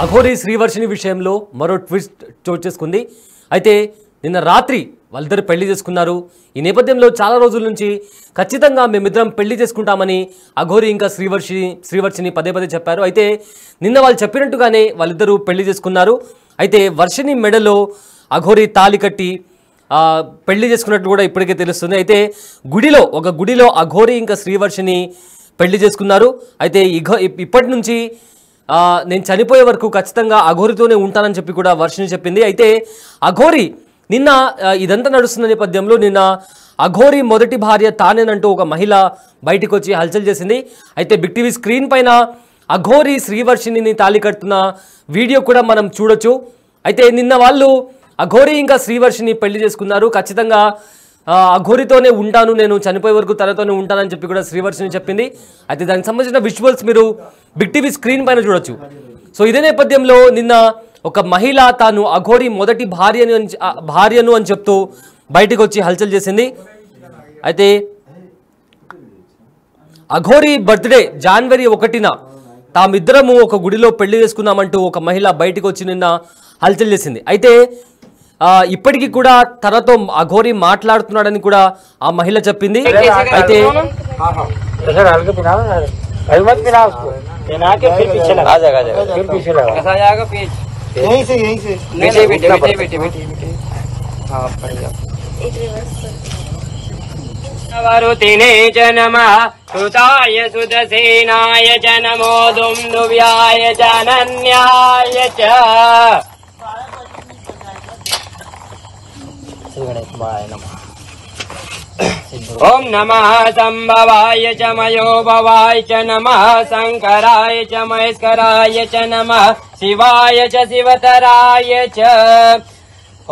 అఘోరి శ్రీవర్షిని విషయంలో మరో ట్విస్ట్ చోటు చేసుకుంది. అయితే నిన్న రాత్రి వాళ్ళిద్దరు పెళ్లి చేసుకున్నారు. ఈ నేపథ్యంలో చాలా రోజుల నుంచి ఖచ్చితంగా మేమిద్దరం పెళ్లి చేసుకుంటామని అఘోరి ఇంకా శ్రీవర్షిని పదే పదే చెప్పారు. అయితే నిన్న వాళ్ళు చెప్పినట్టుగానే వాళ్ళిద్దరూ పెళ్లి చేసుకున్నారు. అయితే వర్షిని మెడలో అఘోరి తాళి కట్టి పెళ్లి చేసుకున్నట్టు కూడా ఇప్పటికే తెలుస్తుంది. అయితే ఒక గుడిలో అఘోరి ఇంకా శ్రీవర్షిని పెళ్లి చేసుకున్నారు. అయితే ఇప్పటి నుంచి నేను చనిపోయే వరకు ఖచ్చితంగా అఘోరితోనే ఉంటానని చెప్పి కూడా వర్షిని చెప్పింది. అయితే అఘోరి నిన్న ఇదంతా నడుస్తున్న నేపథ్యంలో నిన్న అఘోరి మొదటి భార్య తానేనంటూ ఒక మహిళ బయటకు వచ్చి హల్చల్ చేసింది. అయితే బిగ్ టీవీ స్క్రీన్ పైన అఘోరి శ్రీవర్షిని తాళి కడుతున్న వీడియో కూడా మనం చూడొచ్చు. అయితే నిన్న వాళ్ళు అఘోరి ఇంకా శ్రీవర్షిని పెళ్లి చేసుకున్నారు. ఖచ్చితంగా అఘోరితోనే ఉంటాను, నేను చనిపోయే వరకు తనతోనే ఉంటానని చెప్పి కూడా శ్రీవర్షిని చెప్పింది. అయితే దానికి సంబంధించిన విజువల్స్ మీరు బిగ్ టీవీ స్క్రీన్ పైన చూడొచ్చు. సో ఇదే నేపథ్యంలో నిన్న ఒక మహిళ తాను అఘోరి మొదటి భార్యను అని చెప్తూ బయటకు వచ్చి హల్చల్ చేసింది. అయితే అఘోరి బర్త్డే జనవరి 1న తామిద్దరము ఒక గుడిలో పెళ్లి చేసుకున్నామంటూ ఒక మహిళ బయటకు వచ్చి నిన్న హల్చల్ చేసింది. అయితే ఇప్పటికీ కూడా తనతో అఘోరి మాట్లాడుతున్నాడని కూడా ఆ మహిళ చెప్పింది. అయితే వరుతినే చ నమః సుతాయ సుదసేనాయ చ నమో దుందువ్యాయ చ అనన్యాయ చ ఓం నమః సంభవాయ చ మయోభవాయ చ నమః శంకరాయ చ మహేశ్వరాయ చ నమః శివాయ చ శివతరాయ చ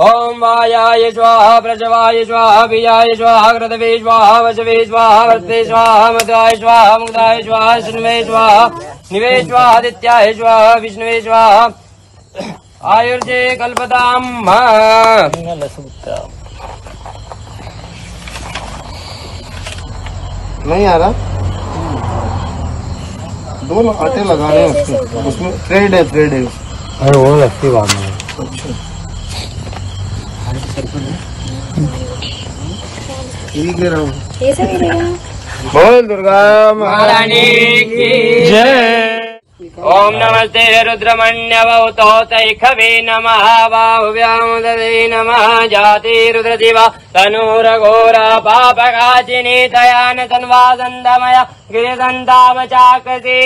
ఓం వాయాయ స్వాహ ప్రజవాయ స్వాహ వియాయ స్వాహ క్రతవే స్వాహ వశవే స్వాహ వర్తే స్వాహ మదాయ స్వాహ ముగ్ధాయ స్వాహ శృణ్వే స్వాహ నివే స్వాహాదిత్యాయ స్వాహ విష్ణువే స్వాహ आयुर्जे कल्पताम नहीं आ रहा। दोनों आटे लगाने हैं उसमें थ्रेड है अरे वो लगती बात में। ठीक है बोल दुर्गा महारानी की जय। ओम नमस्ते रुद्रमण्यवतोतैखवे नमः बाहुव्यामुदते नमः जाति रुद्रदिवा तनूरघोरा पापकाचिनी तयान तन्वादन्दमय गिरिदन्तावचाकसी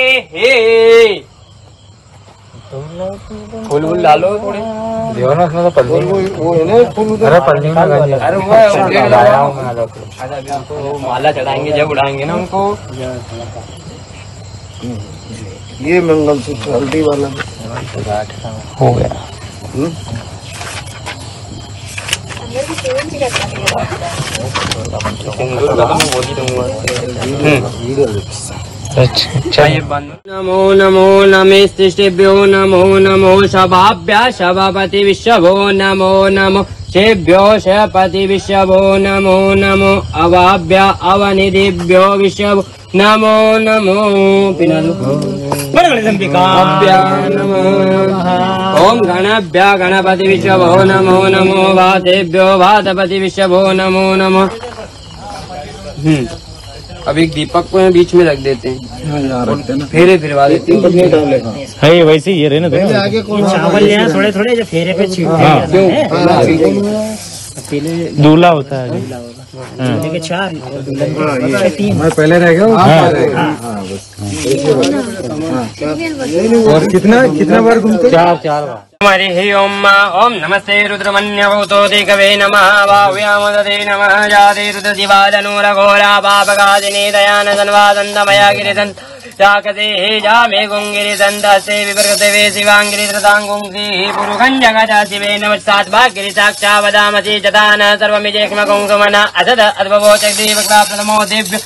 फूल डालो थोड़े देवना तो पल्ली वो है ना फूल अरे पल्ली में अरे वो लगाया हूं मैं माला चढ़ाएंगे जब उड़ाएंगे ना उनको ये मंगलसूत्र हल्दी वाला हो गया। नमो नमो नमेस्तिष्ठेभ्यो नमो नमो शभाभ्यः शभापति विश्वभो नमो नमो शेभ्यो शपति विश्वभो नमो नमो अवाभ्यः अवनिधिभ्यो विश्वभो नमो नमो ओम गणभ्यः गणपति विश्वभो नमो नमो वातेभ्यो वातपति विश्वभो नमो नमो। अब एक दीपक को बीच में रख देते हैं, फेरे फिरवा देते हैं। है वैसे ये रहे ना आगे कौन चावल यहाँ थोड़े थोड़े जो फेरे पे दूल्हा होता है। चार मैं पहले रह गया और कितना बार घूमते? चार बार। हरि ओम ओम नमस्ते रुद्रमन्यवतोदिकवे नमः बाहुव्यामुदते नमः जाति रुद्रदिवादनूरघोरा पापकादिनी दयान तन्वादन्दमया गिरिदन्त चाकते जामे गुंगिरिदन्तस्ते विप्रकृतवे शिवाङ्गिरिधृताङ्गुंसि पुरुषं जगत शिवे नमस्तात् भाग्यरि साक्षावदामसि जतान सर्वमिजेक्ष्मकुङ्कुमना असद अद्भवोचग्रीवक्ता प्रथमो दिव्य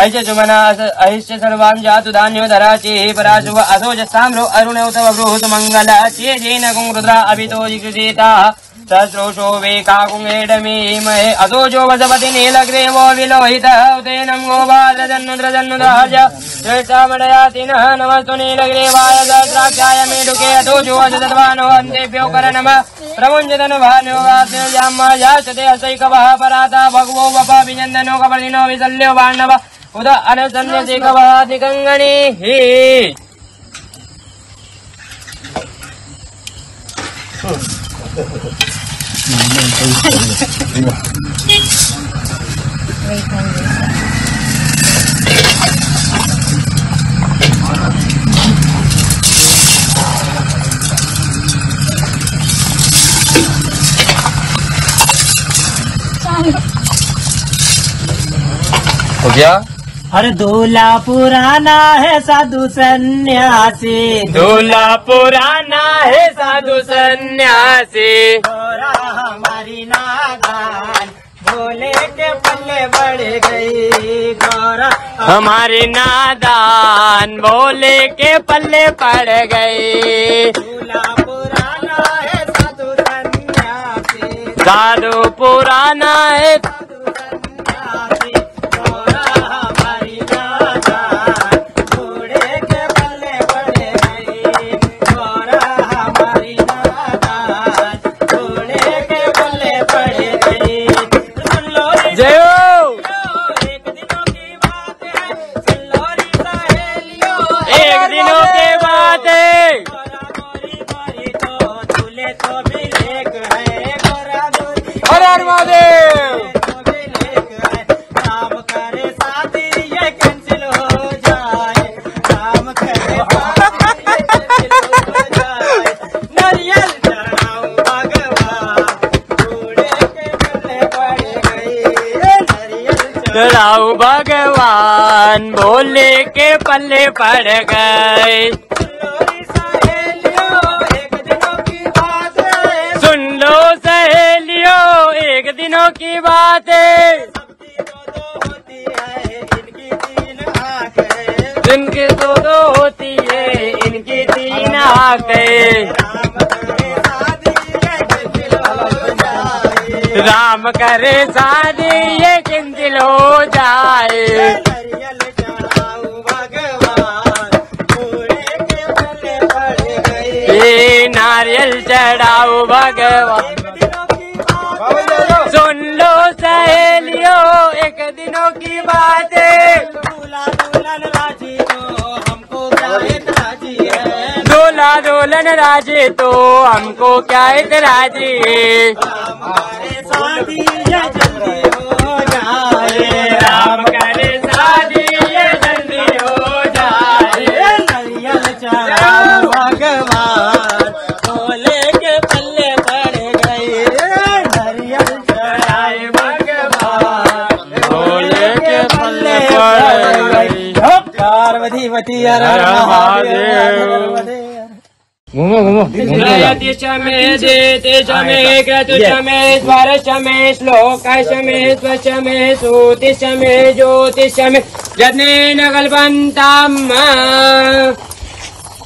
ऐश्य सुमना ऐश्य सर्वान् जातु धान्यो धराचि पराशुभ असोज साम्रो अरुण उतव बृहत् मंगल चेजेन कुंरुद्रा अभितो जिगृहीता सश्रोषो वेकाकुंगेडमीमहे अतो जो वसपति नीलग्रीवो विलोहित उतेनं गोपाद्रजन्नुद्रजन्नुद्राज श्रेष्ठामडयातिनः नमस्तु नीलग्रीवाय सहस्राक्षाय मेढुके अतो जो वसतवानो अन्तेभ्यो कर नमः प्रमुञ्जतनुभानो वास्यामायाचते असैकवः पराता भगवो वपाभिनन्दनो कपर्दिनो विशल्यो वाण्णव उद अनसन्न्यसिकवादिकङ्गणिः हो गया। अरे दूल्हा पुराना है साधु सन्यासी, दूल्हा पुराना है साधु सन्यासी, गोरा हमारी नादान भोले के पल्ले बढ़ गई, गोरा हमारी नादान भोले के पल्ले पड़ गई। दूल्हा पुराना है साधु सन्यासी, साधु पुराना है साधु सन्यासी, गोरा हमारी नादान भोले के पल्ले बढ़ गई, गोरा हमारी नादान भोले के पल्ले पड़ गई। सुन लो रे जय हो। एक दिनों की बात है, सुन लो रे सहेलियों, एक दिनों के बाद गोरा गोरी गोरी तो दूल्हे तो भी लेक है, गोरा गोरी हर हर महादेव। तो भी लेक है। काम करे शादी ये कैंसिल हो जाए, काम करे शादी ये कैंसिल हो जाए। नारियल चढ़ाऊं भगवान बूढ़े के पल्ले पड़ गई, नारियल चढ़ाऊ भगवान भोले के पल्ले पड़ गए। चढ़ाऊं सहेलियों एक दिनों की बात है, सुन लो सहेलियों एक दिनों की बात है, सबकी दो होती है इनकी तीन आंख है, जिनकी दो होती है इनकी तीन आंखें। राम करे शादी ये कैंसिल हो जाए, राम करे शादी ये कैंसिल हो जाए। नारियल चढ़ाऊं भगवान बूढ़े के पल्ले पड़ गई, ये नारियल चढ़ाओ भगवान। एक दिनों की बात सुन लो सहेलियों एक दिनों की बात है, दूल्हा दुल्हन राजी तो हमको क्या इतराजी है, दूल्हा दुल्हन राजी तो हमको क्या इतराजी है। हमारे शादी ये जल्दी हो जाए, राम करे शादी ये जल्दी हो जाए। नारियल चढ़ाऊं भगवान भोले के पल्ले पड़ गई, नारियल चढ़ाए भगवान भोले के पल्ले पड़ गई। पार्वती हर हर महादेव। घूमो घूमो जयति शमे देते शमे क्रतु शमे स्वर शमे श्लोक शमे स्वशमे सूति शमे ज्योति शमे जनेन कल्पन्ताम्।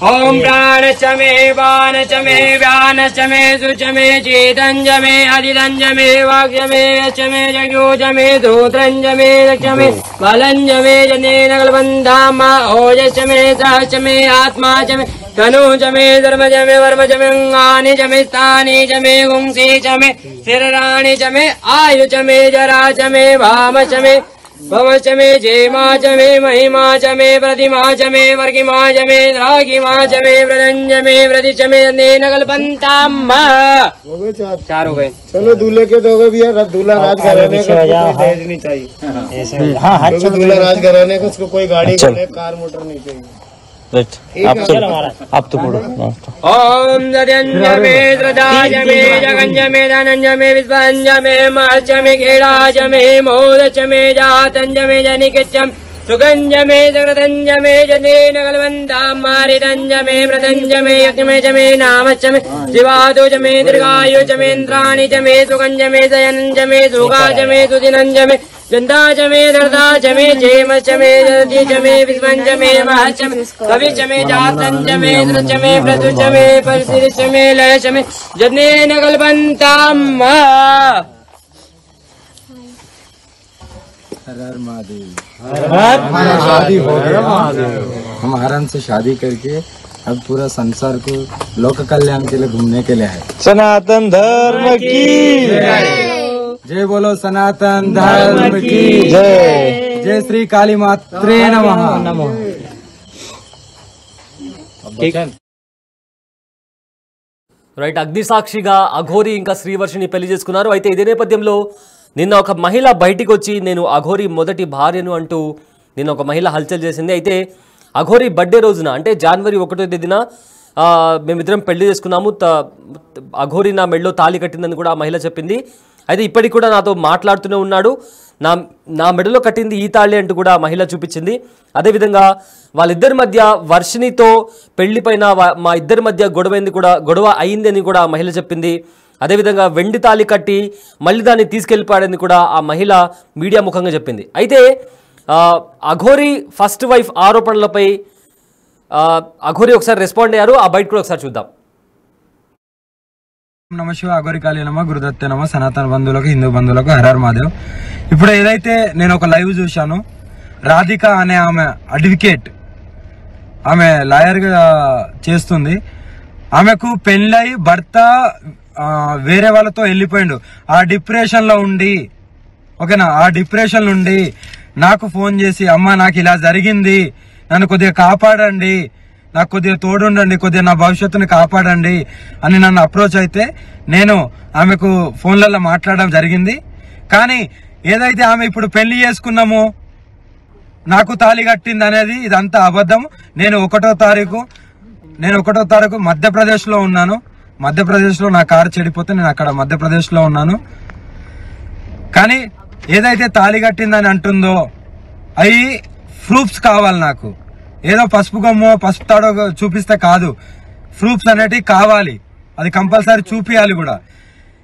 ओम प्राण चमे वान चमे व्यान चमे सुचमे चेतंजमे अधिदंजमे वाक्यमे चमे जग्योजमे धूत्रंजमे लक्ष्यमे बलंजमे जनेन कल्पन्ताम्। ओजचमे सहचमे आत्मा चमे तनु चमे धर्म चमे वर्म चमे अंगानि चमे स्थानि चमे गुंसी चमे शिराणि चमे आयु चमे जरा चमे भाम चमे भव चमे जेमा चमे महिमा चमे प्रतिमा चमे वर्गिमा चमे द्रागिमा चमे व्रतंजमे व्रति चमे नेन कल्पन्ताम्। चार हो गए। चलो दूल्हे के तो भी यार दूल्हा राज घराने का दहेज नहीं चाहिए, क्योंकि दूल्हा राज घराने का उसको कोई गाड़ी कार मोटर नहीं चाहिए। आप तो पढ़ो। ओम जयंजमे श्रद्धाजमे जगंजमे धनंजमे विश्वंजमे महचमे खेड़ाजमे मोदचमे जातंजमे जनिकचम सुगंजमे जगतंजमे जनेन कल्पन्ताम्। मारितंजमे व्रतंजमे यज्ञमे जमे नामचमे शिवादुजमे दीर्घायुजमे इंद्राणि जमे सुगंजमे शयनंजमे सुगाजमे सुदिनंजमे चंदा च मे दर्दा च मे जेम च मे जरति च मे विस्मं च मे नमः च मे कवि च मे जातं च मे इंद्र च मे प्रदु च मे परसिर च मे लय च मे जनेन कल्पन्ताम् हर महादेव शादी हो गया हम आराम से शादी करके अब पूरा संसार को लोक कल्याण के लिए घूमने के लिए है। सनातन धर्म की जय बोलो सनातन धर्म की जय। जय श्री काली मात्रे नमः। రైట్, అగ్నిసాక్షిగా అఘోరి ఇంకా శ్రీవర్షిని పెళ్లి చేసుకున్నారు. అయితే ఇదే నేపథ్యంలో నిన్న ఒక మహిళ బయటికి వచ్చి నేను అఘోరి మొదటి భార్యను అంటూ నిన్న ఒక మహిళ హల్చల్ చేసింది. అయితే అఘోరి బర్త్డే రోజున అంటే జనవరి 1వ తేదీన మేమిద్దరం పెళ్లి చేసుకున్నాము, అఘోరి నా మెడలో తాళి కట్టిందని కూడా ఆ మహిళ చెప్పింది. అయితే ఇప్పటికి కూడా నాతో మాట్లాడుతూనే ఉన్నాడు, నా మెడలో కట్టింది ఈ తాళి అంటూ కూడా ఆ మహిళ చూపించింది. అదేవిధంగా వాళ్ళిద్దరి మధ్య వర్షినితో పెళ్లిపైన మా ఇద్దరి మధ్య గొడవ అయిందని కూడా ఆ మహిళ చెప్పింది. అదేవిధంగా వెండి తాళి కట్టి మళ్ళీ దాన్ని తీసుకెళ్ళిపోయాడని కూడా ఆ మహిళ మీడియా ముఖంగా చెప్పింది. అయితే అఘోరి ఫస్ట్ వైఫ్ ఆరోపణలపై అఘోరి ఒకసారి రెస్పాండ్ అయ్యారు. ఆ బయట కూడా ఒకసారి చూద్దాం. నమ శివ అఘోరి కాళీ నమ గురుదత్తే నమ సనాతన బంధువులకు హిందూ బంధువులకు హరహర్ మహాదేవ్. ఇప్పుడు ఏదైతే నేను ఒక లైవ్ చూశాను, రాధిక అనే ఆమె అడ్వకేట్, ఆమె లాయర్ గా చేస్తుంది. ఆమెకు పెళ్ళై భర్త వేరే వాళ్ళతో వెళ్ళిపోయిండు. ఆ డిప్రెషన్ లో ఉండి, ఓకేనా, ఆ డిప్రెషన్ నుండి నాకు ఫోన్ చేసి అమ్మ నాకు ఇలా జరిగింది, నన్ను కొద్దిగా కాపాడండి, నాకు కొద్దిగా తోడుండండి, కొద్దిగా నా భవిష్యత్తుని కాపాడండి అని నన్ను అప్రోచ్ అయితే నేను ఆమెకు ఫోన్లలో మాట్లాడడం జరిగింది. కానీ ఏదైతే ఆమె ఇప్పుడు పెళ్లి చేసుకున్నామో నాకు తాళి కట్టింది అనేది ఇదంతా అబద్ధం. నేను 1వ తారీఖు మధ్యప్రదేశ్ లో ఉన్నాను. మధ్యప్రదేశ్ లో నా కారు చెడిపోతే నేను అక్కడ మధ్యప్రదేశ్ లో ఉన్నాను. కానీ ఏదైతే తాళి కట్టిందని అంటుందో అవి ప్రూఫ్స్ కావాలి నాకు. ఏదో పసుపు గమ్మో పసుపు తాడో చూపిస్తే కాదు, ప్రూఫ్స్ అనేటివి కావాలి. అది కంపల్సరీ చూపియాలి కూడా.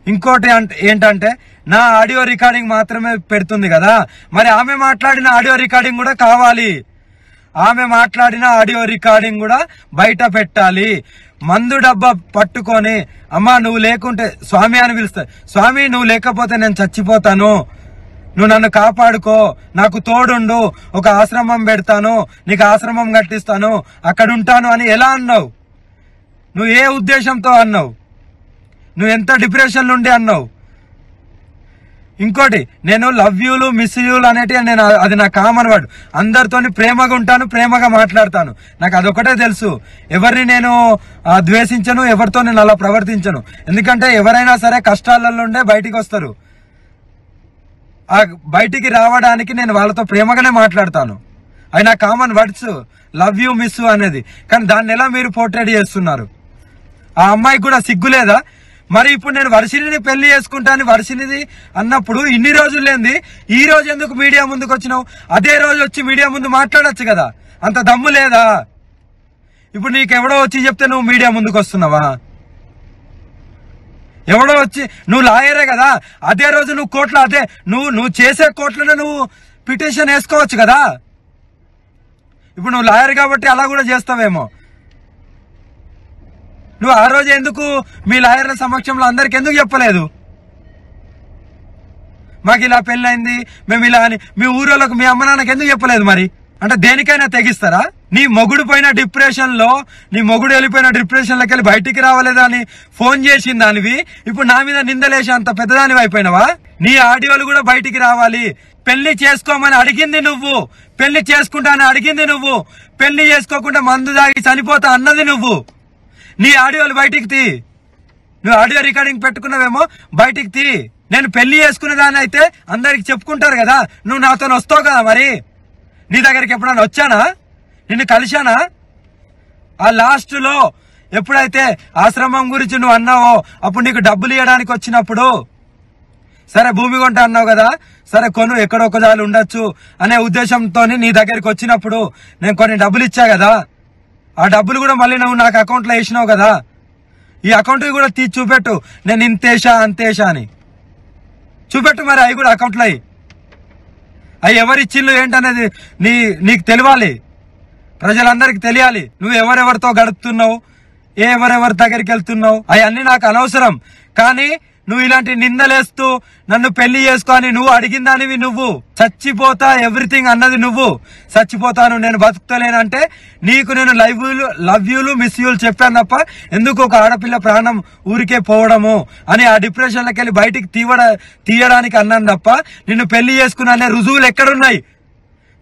ఇంకోటి ఏంటంటే నా ఆడియో రికార్డింగ్ మాత్రమే పెడుతుంది కదా, మరి ఆమె మాట్లాడిన ఆడియో రికార్డింగ్ కూడా కావాలి. ఆమె మాట్లాడిన ఆడియో రికార్డింగ్ కూడా బయట పెట్టాలి. మందు డబ్బా పట్టుకొని అమ్మా నువ్వు లేకుంటే స్వామి అని పిలుస్తా, స్వామి నువ్వు లేకపోతే నేను చచ్చిపోతాను, నువ్వు నన్ను కాపాడుకో, నాకు తోడుండు, ఒక ఆశ్రమం పెడతాను, నీకు ఆశ్రమం కట్టిస్తాను, అక్కడ ఉంటాను అని ఎలా అన్నావు? నువ్వు ఏ ఉద్దేశంతో అన్నావు? నువ్వు ఎంత డిప్రెషన్ నుండి అన్నావు? ఇంకోటి, నేను లవ్ యూలు మిస్ యూలు అనేటివి నేను అది నా కామన్ వర్డ్. అందరితోని ప్రేమగా ఉంటాను, ప్రేమగా మాట్లాడతాను. నాకు అదొకటే తెలుసు. ఎవరిని నేను ద్వేషించను, ఎవరితో నేను అలా ప్రవర్తించను. ఎందుకంటే ఎవరైనా సరే కష్టాలలో ఉండే బయటికి వస్తారు. ఆ బయటికి రావడానికి నేను వాళ్ళతో ప్రేమగానే మాట్లాడతాను. అవి నా common words, love you miss అనేది. కానీ దాన్ని ఎలా మీరు పోర్ట్రేట్ చేస్తున్నారు? ఆ అమ్మాయికి కూడా సిగ్గులేదా? మరి ఇప్పుడు నేను వర్షిని పెళ్లి చేసుకుంటాను వర్షినిది అన్నప్పుడు ఇన్ని రోజులు లేంది ఈ రోజు ఎందుకు మీడియా ముందుకు వచ్చినావు? అదే రోజు వచ్చి మీడియా ముందు మాట్లాడొచ్చు కదా, అంత దమ్ము లేదా? ఇప్పుడు నీకెవడో వచ్చి చెప్తే నువ్వు మీడియా ముందుకు వస్తున్నావా? ఎవడో వచ్చి, నువ్వు లాయరే కదా, అదే రోజు నువ్వు కోర్టులో, అదే నువ్వు చేసే కోర్టులోనే నువ్వు పిటిషన్ వేసుకోవచ్చు కదా. ఇప్పుడు నువ్వు లాయర్ కాబట్టి అలా కూడా చేస్తావేమో. నువ్వు ఆ రోజు ఎందుకు మీ లాయర్ల సమక్షంలో అందరికి ఎందుకు చెప్పలేదు? మాకు ఇలా పెళ్ళైంది మేము ఇలా అని మీ ఊరోళ్ళకు మీ అమ్మ నాన్నకి ఎందుకు చెప్పలేదు? మరి అంటే దేనికైనా తెగిస్తారా? నీ మొగుడు పోయిన డిప్రెషన్ లో, నీ మొగుడు వెళ్ళిపోయిన డిప్రెషన్ లోకి వెళ్ళి బయటికి రావలేదా అని ఫోన్ చేసిన దానివి ఇప్పుడు నా మీద నిందలేసి అంత పెద్దదానివి అయిపోయినావా? నీ ఆడియోలు కూడా బయటికి రావాలి. పెళ్లి చేసుకోమని అడిగింది నువ్వు, పెళ్లి చేసుకుంటానని అడిగింది నువ్వు, పెళ్లి చేసుకోకుండా మందు దాగి చనిపోతా అన్నది నువ్వు. నీ ఆడియోలు బయటికి తీ. నువ్వు ఆడియో రికార్డింగ్ పెట్టుకున్నావేమో బయటికి తీ. నేను పెళ్లి చేసుకునే దాన్ని అయితే అందరికి చెప్పుకుంటారు కదా, నువ్వు నాతో వస్తావు కదా. మరి నీ దగ్గరికి ఎప్పుడైనా వచ్చానా? నిన్ను కలిశానా? ఆ లాస్ట్ లో ఎప్పుడైతే ఆశ్రమం గురించి నువ్వు అన్నావో అప్పుడు నీకు డబ్బులు ఇవ్వడానికి వచ్చినప్పుడు, సరే భూమి కొంట అన్నావు కదా, సరే కొను ఎక్కడొక్కదాలు ఉండొచ్చు అనే ఉద్దేశంతో నీ దగ్గరికి వచ్చినప్పుడు నేను కొన్ని డబ్బులు ఇచ్చా కదా, ఆ డబ్బులు కూడా మళ్ళీ నువ్వు నాకు అకౌంట్లో వేసినావు కదా. ఈ అకౌంట్ కూడా తీసి చూపెట్టు, నేను ఇంతేషా అంతేషా అని చూపెట్టు. మరి అవి కూడా అకౌంట్లో అవి ఎవరిచ్చిళ్ళు ఏంటనేది నీకు తెలియాలి, ప్రజలందరికి తెలియాలి. నువ్వు ఎవరెవరితో గడుపుతున్నావు, ఎవరెవరి దగ్గరికి వెళ్తున్నావు, అవన్నీ నాకు అనవసరం. కానీ నువ్వు ఇలాంటి నిందలేస్తూ నన్ను పెళ్లి చేసుకొని నువ్వు అడిగిందానివి, నువ్వు చచ్చిపోతా ఎవ్రీథింగ్ అన్నది నువ్వు. చచ్చిపోతాను, నేను బతుకుతలేనంటే నీకు నేను లవ్ యూలు మిస్ యూలు చెప్పాను తప్ప ఎందుకు ఒక ఆడపిల్ల ప్రాణం ఊరికే పోవడము అని ఆ డిప్రెషన్లోకి వెళ్ళి బయటికి తీయడానికి అన్నాను తప్ప నిన్ను పెళ్లి చేసుకున్నా రుజువులు ఎక్కడున్నాయి?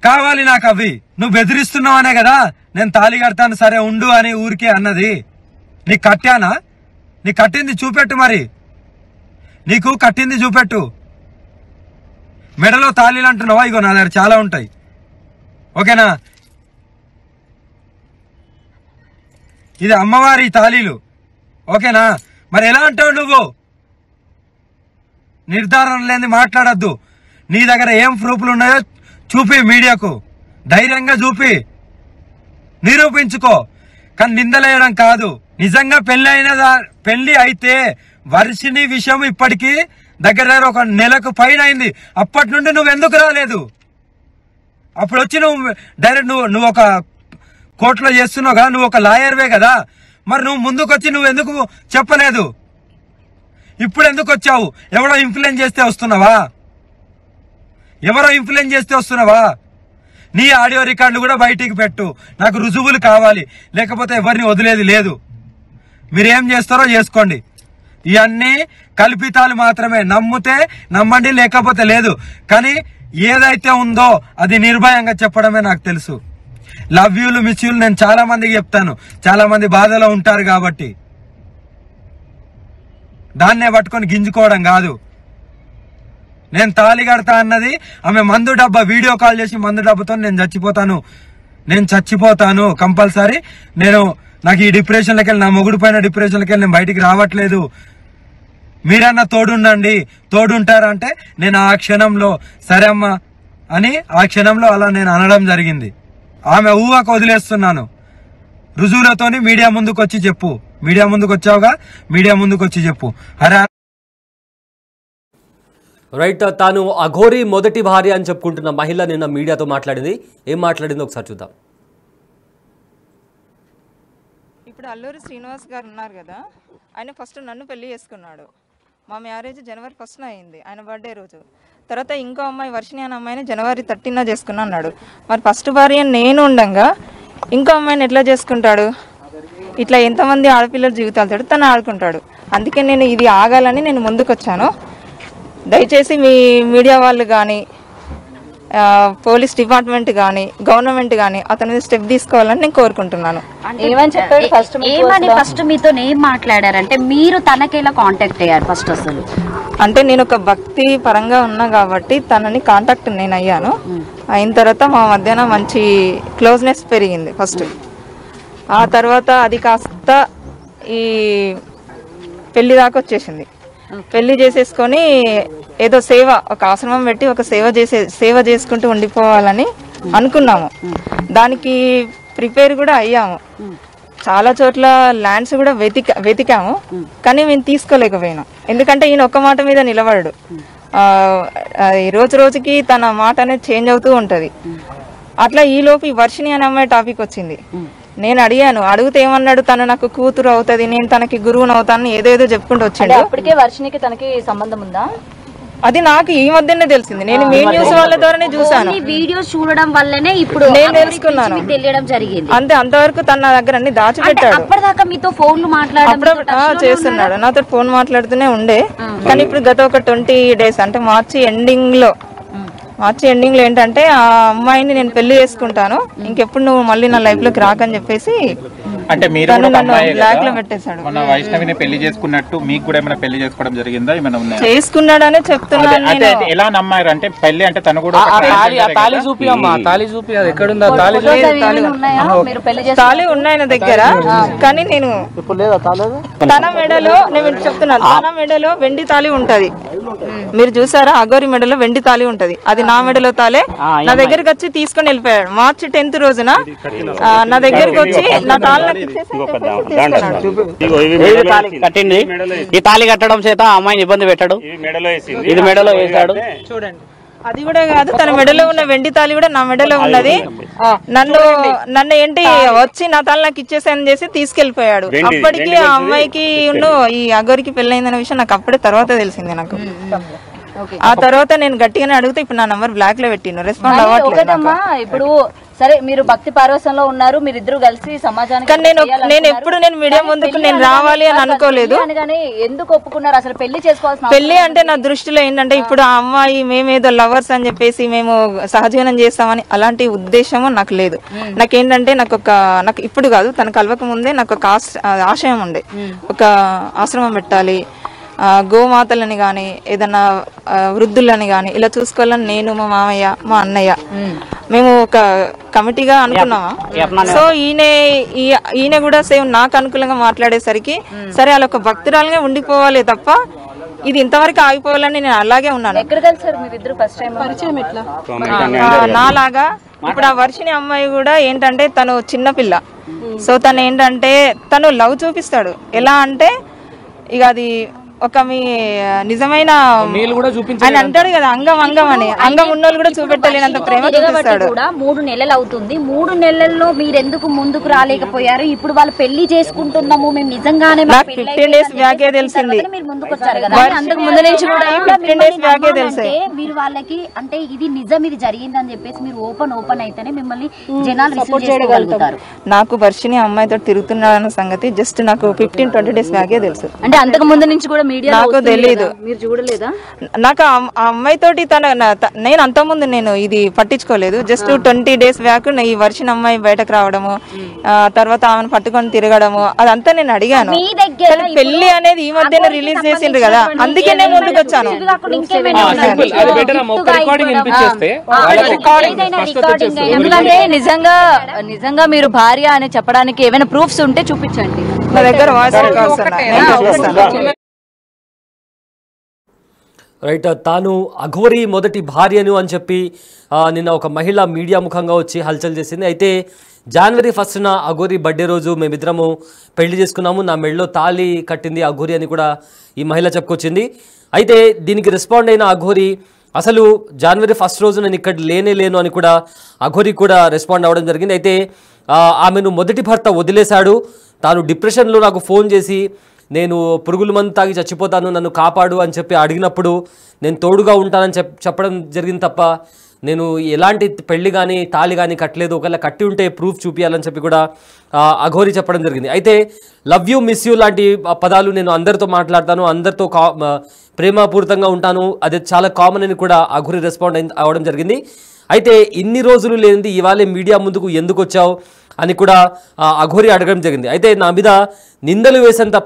కావాలి నాకు అవి. నువ్వు బెదిరిస్తున్నావు అనే కదా నేను తాళి కడతాను సరే ఉండు అని ఊరికే అన్నది. నీకు కట్టానా? నీకు కట్టింది చూపెట్టు, మరి నీకు కట్టింది చూపెట్టు. మెడలో తాళీలు అంటున్నావా? ఇగో నా దగ్గర చాలా ఉంటాయి, ఓకేనా? ఇది అమ్మవారి తాళీలు, ఓకేనా? మరి ఎలా అంటావు నువ్వు? నిర్ధారణ లేని మాట్లాడద్దు. నీ దగ్గర ఏం ప్రూఫ్లు ఉన్నాయో చూపి, మీడియాకు ధైర్యంగా చూపి, నిరూపించుకో. కానీ నిందలేయడం కాదు. నిజంగా పెళ్లి అయితే వర్షిని విషయం ఇప్పటికీ దగ్గర ఒక నెలకు పైన అయింది. అప్పటి నుండి నువ్వు ఎందుకు రాలేదు? అప్పుడు వచ్చి నువ్వు డైరెక్ట్ నువ్వు ఒక కోర్టులో చేస్తున్నావు కదా, నువ్వు ఒక లాయర్వే కదా, మరి నువ్వు ముందుకు వచ్చి నువ్వు ఎందుకు చెప్పలేదు? ఇప్పుడు ఎందుకు వచ్చావు? ఎవరో ఇన్ఫ్లుయెన్స్ చేస్తే వస్తున్నావా? ఎవరో ఇన్ఫ్లుయెన్స్ చేస్తే వస్తున్నావా? నీ ఆడియో రికార్డులు కూడా బయటికి పెట్టు, నాకు రుజువులు కావాలి, లేకపోతే ఎవరిని వదిలేది లేదు. మీరేం చేస్తారో చేసుకోండి. ఇవన్నీ కల్పితాలు మాత్రమే. నమ్మితే నమ్మండి, లేకపోతే లేదు. కానీ ఏదైతే ఉందో అది నిర్భయంగా చెప్పడమే నాకు తెలుసు. లవ్ యూలు మిస్ యూలు నేను చాలా మందికి చెప్తాను, చాలా మంది బాధలో ఉంటారు కాబట్టి. దాన్నే పట్టుకొని గింజుకోవడం కాదు. నేను తాళి కడతా అన్నది ఆమె మందు డబ్బా వీడియో కాల్ చేసి మందు డబ్బాతో నేను చచ్చిపోతాను కంపల్సరీ, నాకు ఈ డిప్రెషన్లోకి వెళ్ళి, నా మొగుడు పైన డిప్రెషన్లోకి వెళ్ళి నేను బయటికి రావట్లేదు, మీరన్నా తోడుంటారంటే నేను ఆ క్షణంలో సరే అమ్మా అని ఆ క్షణంలో అలా నేను అనడం జరిగింది. ఆమె ఊహకు వదిలేస్తున్నాను. రుజువులతోని మీడియా ముందుకు వచ్చి చెప్పు. మీడియా ముందుకు వచ్చావుగా, మీడియా ముందుకు వచ్చి చెప్పు. రైట్. తాను అఘోరి మొదటి భార్య అని చెప్పుకుంటున్న మహిళ నిన్న మీడియాతో మాట్లాడింది. ఏం మాట్లాడిందో ఒకసారి చూద్దాం. ఇప్పుడు అల్లూరి శ్రీనివాస్ గారు ఉన్నారు కదా, ఆయన ఫస్ట్ నన్ను పెళ్లి చేసుకున్నాడు. మా మ్యారేజ్ జనవరి 1న అయింది, ఆయన బర్త్డే రోజు. తర్వాత ఇంకో అమ్మాయి వర్షిని అనే అమ్మాయిని జనవరి 13న చేసుకున్నా అన్నాడు. మరి ఫస్ట్ భార్య నేను ఉండగా ఇంకో అమ్మాయిని ఎట్లా చేసుకుంటాడు? ఇట్లా ఎంతమంది ఆడపిల్లల జీవితాలతో తను ఆడుకుంటాడు. అందుకే నేను ఇది ఆగాలని నేను ముందుకు వచ్చాను. దయచేసి మీ మీడియా వాళ్ళు కానీ, పోలీస్ డిపార్ట్మెంట్ కానీ, గవర్నమెంట్ కానీ అతని మీద స్టెప్ తీసుకోవాలని నేను కోరుకుంటున్నాను. ఫస్ట్ మీతో ఏం మాట్లాడారంటే మీరు తనకి ఎలా కాంటాక్ట్ అయ్యారు? ఫస్ట్ అసలు అంటే నేను ఒక భక్తి పరంగా ఉన్నా కాబట్టి తనని కాంటాక్ట్ నేను అయ్యాను. అయిన తర్వాత మా మధ్యన మంచి క్లోజ్నెస్ పెరిగింది ఫస్ట్. ఆ తర్వాత అది కాస్త ఈ పెళ్లి దాకా వచ్చేసింది. పెళ్లి చేసేసుకొని ఏదో సేవ, ఒక ఆశ్రమం పెట్టి ఒక సేవ చేసుకుంటూ ఉండిపోవాలని అనుకున్నాము. దానికి ప్రిపేర్ కూడా అయ్యాము. చాలా చోట్ల ల్యాండ్స్ కూడా వెతికాము, కానీ మేము తీసుకోలేకపోయినాం. ఎందుకంటే ఈయన ఒక్క మాట మీద నిలబడడు. రోజు రోజుకి తన మాట అనేది చేంజ్ అవుతూ ఉంటది. అట్లా ఈలోపు ఈ వర్షిని అనే అమ్మాయి టాపిక్ వచ్చింది. నేను అడిగితే ఏమన్నాడు, తను నాకు కూతురు అవుతుంది, నేను తనకి గురువుని అవుతాను, ఏదేదో చెప్పుకుంటూ వచ్చాడు. అప్పటికే వర్షినికి తనకి సంబంధం ఉందా? అది నాకు ఈ మధ్యనే తెలిసింది. నేను మీ న్యూస్ వాళ్ళ ద్వారానే చూసాను. వీడియోస్ చూడడం వల్లనే ఇప్పుడు నేను తెలుసుకున్నాను, తెలియడం జరిగింది. అంతే. అంతవరకు తన నా దగ్గర అన్ని దాచిపెట్టాడు. అప్పటిదాకా మీతో ఫోన్లు మాట్లాడడం చేస్తున్నాడు, నాతో ఫోన్ మాట్లాడుతూనే ఉండే. కానీ ఇప్పుడు గత ఒక 20 days అంటే మార్చి ఎండింగ్ లో ఏంటంటే ఆ అమ్మాయిని నేను పెళ్లి చేసుకుంటాను, ఇంకెప్పుడు నువ్వు మళ్ళీ నా లైఫ్ లోకి రాకని చెప్పేసి అంటే మీరు బ్లాక్ లో పెట్టేశాడు. మన వైష్ణవిని పెళ్లి చేసుకున్నట్టు మీకు కూడా ఏమైనా పెళ్లి చేసుకోవడం జరిగిందా? ఏమైనా ఉన్నాయా? చేసుకున్నాడనే చెప్తున్నాను నేను. ఎలా నమ్మారు అంటే పెళ్లి అంటే తను కూడా తాళి చూపి అమ్మా, తాళి చూపి. అది ఎక్కడుందా తాళి? తాళి ఉన్నాయి నా దగ్గర, కానీ నేను తన మెడలో, నేను చెప్తున్నాను, తన మెడలో వెండి తాళి ఉంటది. మీరు చూసారా? అఘోరి మెడలో వెండి తాళి ఉంటది, అది నా మెడలో తాళే. నా దగ్గరకు వచ్చి తీసుకొని వెళ్ళిపోయాడు. మార్చి 10th రోజున నా దగ్గరకు వచ్చి నా తాళి కట్టింది. ఈ తాళి కట్టడం చేత అమ్మాయిని ఇబ్బంది పెట్టాడు, ఇది మెడలో వేసాడు. చూడండి, అది కూడా కాదు, తన మెడలో ఉన్న వెండి తాళి కూడా నా మెడలో ఉన్నది. నన్ను ఏంటి వచ్చి నా తాళి నాకు ఇచ్చేసాయని చేసి తీసుకెళ్లిపోయాడు. అప్పటికి ఆ అమ్మాయికి ఈ అగోరికి పెళ్ళైందనే విషయం నాకు అప్పుడే తర్వాత తెలిసింది. నాకు ఆ తర్వాత నేను గట్టిగానే అడిగితే ఇప్పుడు నా నంబర్ బ్లాక్ లో పెట్టిను, రెస్పాండ్ అవ్వట్లేదు. ఇప్పుడు సరే మీరు భక్తి పారవశంలో ఉన్నారు, మీరిద్దరు కలిసి సమాజానికి నేను ఎప్పుడు నేను మీడియా ముందుకు నేను రావాలి అని అనుకోలేదు. ఎందుకు ఒప్పుకున్నారు అసలు పెళ్లి చేసుకోవాల్సిన? పెళ్లి అంటే నా దృష్టిలో ఏంటంటే ఇప్పుడు ఆ అమ్మాయి మేమేదో లవర్స్ అని చెప్పేసి మేము సహజీవనం చేస్తామని అలాంటి ఉద్దేశము నాకు లేదు. నాకేంటంటే నాకు ఇప్పుడు కాదు, తను కలవక ముందే నాకు ఒక ఆశయం ఉండే, ఒక ఆశ్రమం పెట్టాలి, గోమాతలని గాని ఏదన్నా వృద్ధులని గాని ఇలా చూసుకోవాలని నేను, మా మామయ్య, మా అన్నయ్య మేము ఒక కమిటీగా అనుకున్నామా. సో ఈయన కూడా సేమ్ నాకు అనుకూలంగా మాట్లాడేసరికి సరే అలా ఒక భక్తురాలుగా ఉండిపోవాలి తప్ప ఇది ఇంతవరకు ఆగిపోవాలని నేను అలాగే ఉన్నాను. నాలాగా ఇప్పుడు ఆ వర్షిని అమ్మాయి కూడా ఏంటంటే తను చిన్నపిల్ల. సో తను ఏంటంటే తను లవ్ చూపిస్తాడు. ఎలా అంటే ఇక అది ఒక మీ నిజమైన ఆయన అంటాడు కదా అంగం అని, అంగం ఉన్నోళ్ళు కూడా చూపెట్టలేనంత ప్రేమ చూపిస్తాడు. 3 నెలలు అవుతుంది, 3 నెలల్లో మీరెందుకు ముందుకు రాలేకపోయారు? ఇప్పుడు వాళ్ళు పెళ్లి చేసుకుంటున్నాము మేము నిజంగానే 15 డేస్ బ్యాకే తెలిసింది. మీరు ముందుకు వచ్చారు కదా, అంతకు ముందు నుంచి కూడా 15 డేస్ బ్యాకే తెలిసే మీరు వాళ్ళకి అంటే ఇది నిజం, ఇది జరిగింది అని చెప్పేసి మీరు ఓపెన్ అయితేనే మిమ్మల్ని జనాలు రిసీవ్ చేయగలుగుతారు. నాకు వర్షిని అమ్మాయితో తిరుగుతున్నాడన్న సంగతి జస్ట్ నాకు 15-20 డేస్ బ్యాకే తెలుసు. అంటే అంతకు ముందు నుంచి కూడా నాకు తెలియదు. మీరు చూడలేదా? నాకు ఆ అమ్మాయి తోటి నేను అంతకుముందు నేను ఇది పట్టించుకోలేదు. జస్ట్ 20 డేస్ బ్యాక్ ఈ వర్షిని అమ్మాయి బయటకు రావడము, తర్వాత ఆమెను పట్టుకొని తిరగడము అదంతా నేను అడిగాను. పెళ్లి అనేది ఈ మధ్యన రిలీజ్ చేసిండ్రు కదా, అందుకే నేను ముందుకు వచ్చాను. ఎందుకంటే నిజంగా మీరు భార్య అని చెప్పడానికి ఏమైనా ప్రూఫ్స్ ఉంటే చూపించండి. నా దగ్గర వాయిస్ రికార్డ్స్ రైట్. తాను అఘోరి మొదటి భార్యను అని చెప్పి నిన్న ఒక మహిళ మీడియా ముఖంగా వచ్చి హల్చల్ చేసింది. అయితే జనవరి 1న అఘోరి బర్త్డే రోజు మేమిద్దరము పెళ్లి చేసుకున్నాము, నా మెడలో తాళి కట్టింది అఘోరి అని కూడా ఈ మహిళ చెప్పుకొచ్చింది. అయితే దీనికి రెస్పాండ్ అయిన అఘోరి అసలు జనవరి 1 రోజు నేను ఇక్కడ లేను అని కూడా అఘోరి కూడా రెస్పాండ్ అవ్వడం జరిగింది. అయితే ఆమెను మొదటి భర్త వదిలేశాడు, తాను డిప్రెషన్లో నాకు ఫోన్ చేసి నేను పురుగుల మందు తాగి చచ్చిపోతాను, నన్ను కాపాడు అని చెప్పి అడిగినప్పుడు నేను తోడుగా ఉంటానని చెప్పడం జరిగింది తప్ప నేను ఎలాంటి పెళ్లి కానీ తాళి కానీ కట్టలేదు, ఒకవేళ కట్టి ఉంటే ప్రూఫ్ చూపించాలని చెప్పి కూడా అఘోరి చెప్పడం జరిగింది. అయితే లవ్ యూ, మిస్ యూ లాంటి పదాలు నేను అందరితో మాట్లాడతాను, అందరితో ప్రేమపూరితంగా ఉంటాను, అది చాలా కామన్ అని కూడా అఘోరి రెస్పాండ్ అవ్వడం జరిగింది. అయితే ఇన్ని రోజులు లేనిది ఇవాళ మీడియా ముందుకు ఎందుకు వచ్చావు అని కూడా అఘోరి అడగడం జరిగింది. అయితే నా మీద నిందలు వేసేంత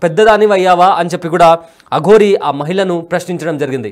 పెద్దదాని అయ్యావా అని చెప్పి కూడా అఘోరి ఆ మహిళను ప్రశ్నించడం జరిగింది.